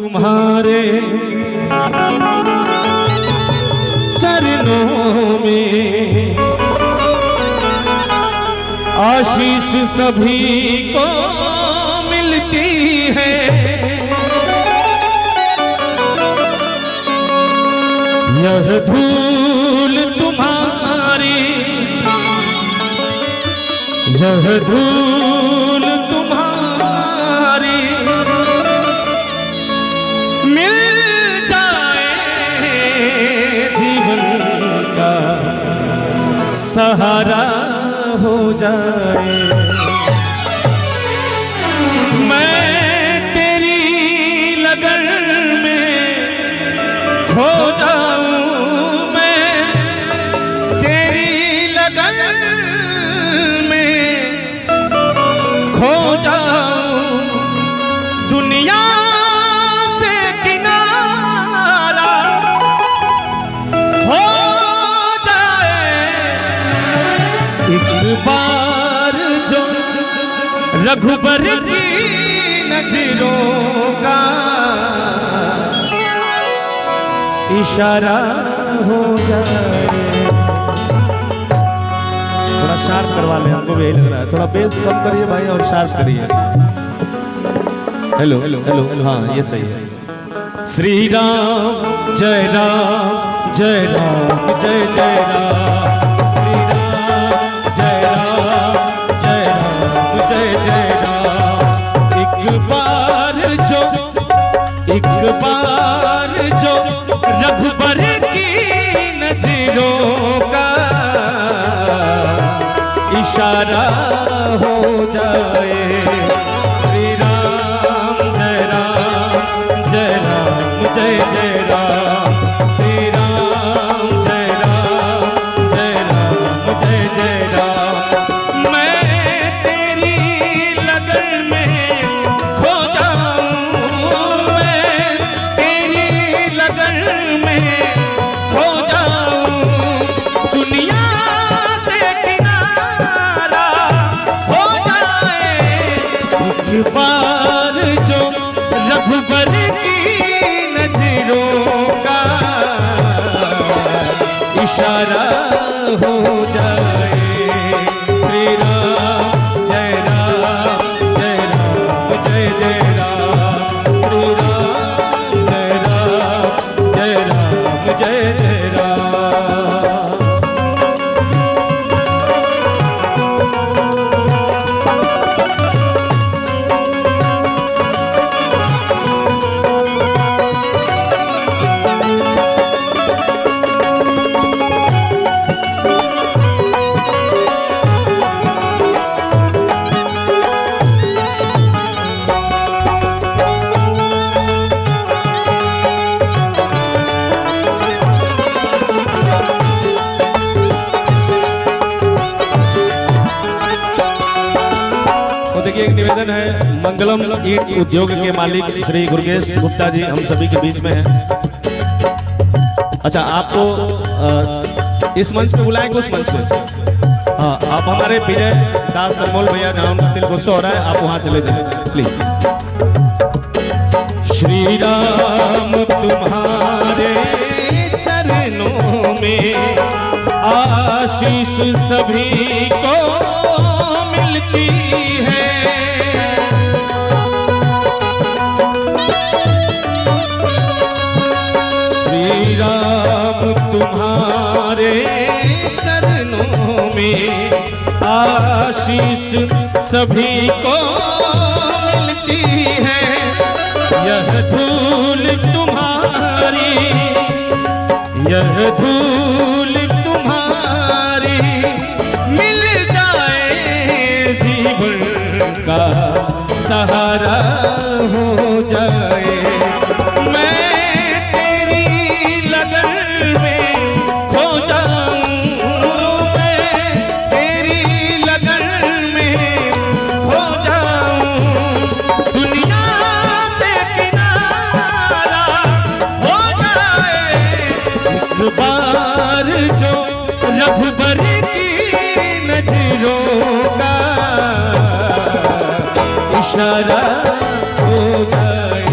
तुम्हारे चरणों में आशीष सभी को मिलती है। यह धूल तुम्हारी, यह धूल तुम्हारी मिल जाए जीवन का सहारा हो जाए। मैं तेरी लगन में खो जाऊं, मैं तेरी लगन में खो जाऊं, दुनिया से किनारा हो जाए। एक बार जो रघुबर की नजरों का इशारा हो जाए। थोड़ा शार्प करवा ले, हमको भी यही लग रहा है। थोड़ा बेस कम करिए भाई और शार्प करिए। हेलो हेलो हेलो, हाँ ये सही है। श्री राम जय राम जय राम जय जय राम, श्री राम जय राम जय राम जय जय राम। एक बार जो रघुबर की नजरों का इशारा हो जाए। श्री राम जय राम जय राम जय जय राम, श्री राम जय राम जय राम जय जय राम। मैं तेरी लगन में खो जाऊं, मैं तेरी लगन में खो जाऊं, दुनिया से किनारा हो जाए। एक बार जो रघुबर की नजरों का इशारा हो जाए। श्री राम जय राम जय राम जय जय राम, श्री राम जय राम जय राम जय जय राम। देखिए, एक निवेदन है। मंगलम ईंट उद्योग के मालिक श्री गुरगेश गुप्ता जी हम सभी के बीच में हैं। अच्छा, आपको इस मंच पे बुलाएंगे, उस मंच पे? हाँ, आप हमारे विजय दास सरमोल भैया, जहाँ उनका दिल गुस्सा हो रहा है, आप वहाँ चले जाए प्लीज। श्री राम तुम्हारे चरणों में आशीष सभी को मिलती है। श्री राम तुम्हारे चरणों में आशीष सभी को मिलती है। यह धूल तुम्हारी, यह धूल तुम्हारी मिल जाए जीवन का सहारा हो जाए। मैं तेरी लगन में खो जाऊं, मैं तेरी लगन में खो जाऊं, दुनिया से किनारा हो जाए। एक बार जो रघुबर की नजरों का इशारा हो जाए।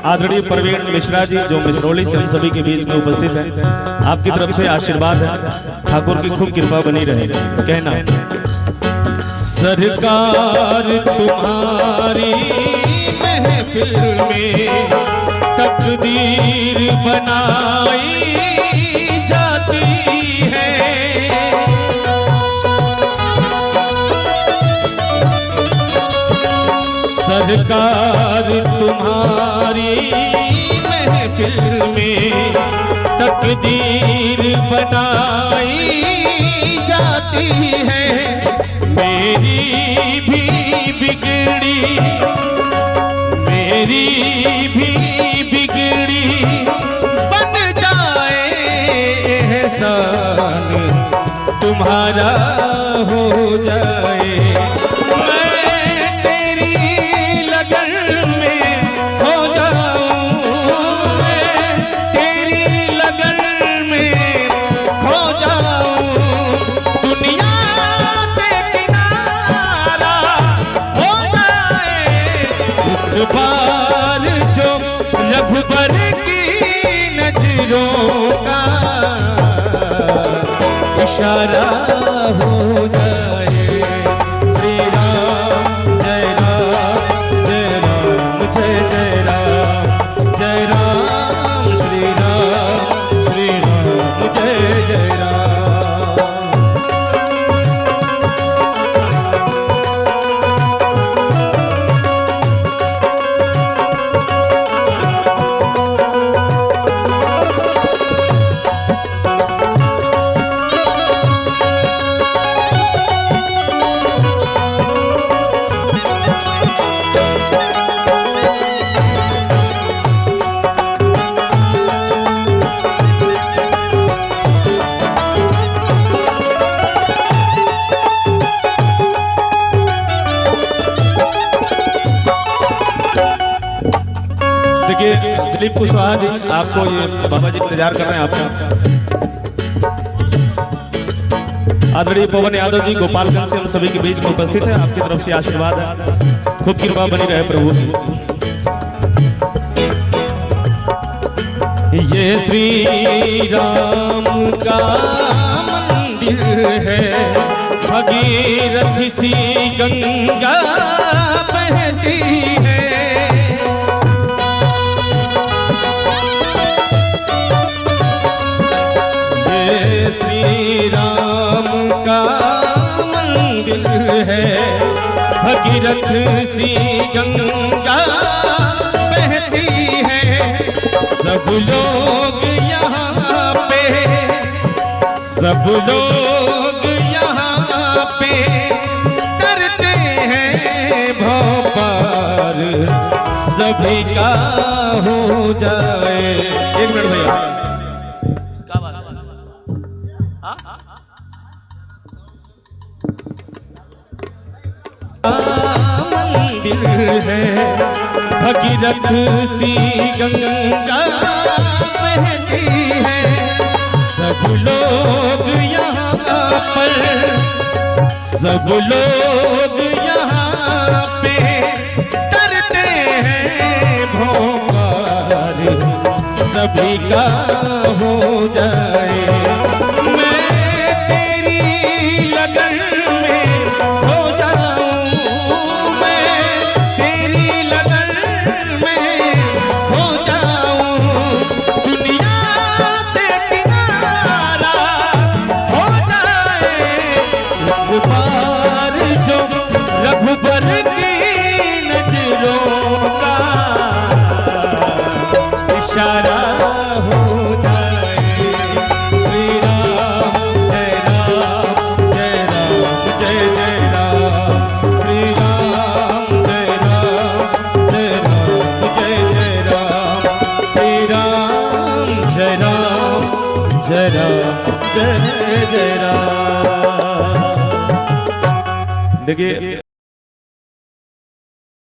आदरणीय प्रवीण मिश्रा जी जो मिसरौली से हम सभी के बीच में उपस्थित हैं, आपकी तरफ से आशीर्वाद है, ठाकुर की खूब कृपा बनी रहे। कहना सरकार तुम्हारी महफिल में तकदीर बनाई जाती है, सरकार तुम्हारी महफिल में तकदीर बनाई जाती है। मेरी भी बिगड़ी बन जाए एहसान तुम्हारा हो जाए, मैं तेरी लगन में हो जाऊं, मैं तेरी लगन में हो जाऊं, दुनिया से किनारा हो जाए एक बार जो रघुबर की नजरों का इशारा हो जाए। श्री राम जय राम जय राम जय जय राम जय राम श्री राम जय जय राम। देखिए दिलीप कुशवाहा जी आपको ये बाबा जी इंतजार कर रहे हैं आपका। आदरणीय पवन यादव जी गोपालगंज से हम सभी के बीच में उपस्थित हैं, आपकी तरफ से आशीर्वाद है, खूब कृपा बनी रहे प्रभु की। ये श्री राम का मंदिर है, भगीरथ सी गंगा बहती है, श्री राम का मंदिर है, भगीरथ सी गंगा बहती है, सब लोग यहाँ पे करते हैं भौपार, सभी का हो जाए। एक मिनट भैया, मंदिर है, भगीरथ सी गंगा बहती है, सब लोग यहाँ पे करते हैं भौपार, सभी का हो जाए। मैं तेरी लगन में हो जाऊं, मैं तेरी लगन में हो जाऊं, दुनिया से किनारा हो जाए एक बार जो रघुबर की नजरों का इशारा हो जाए। श्री राम जय राम जय राम जय जय राम, श्री राम जय राम जय राम जय जय राम, श्री राम जय राम जय राम जय जय राम। देखिए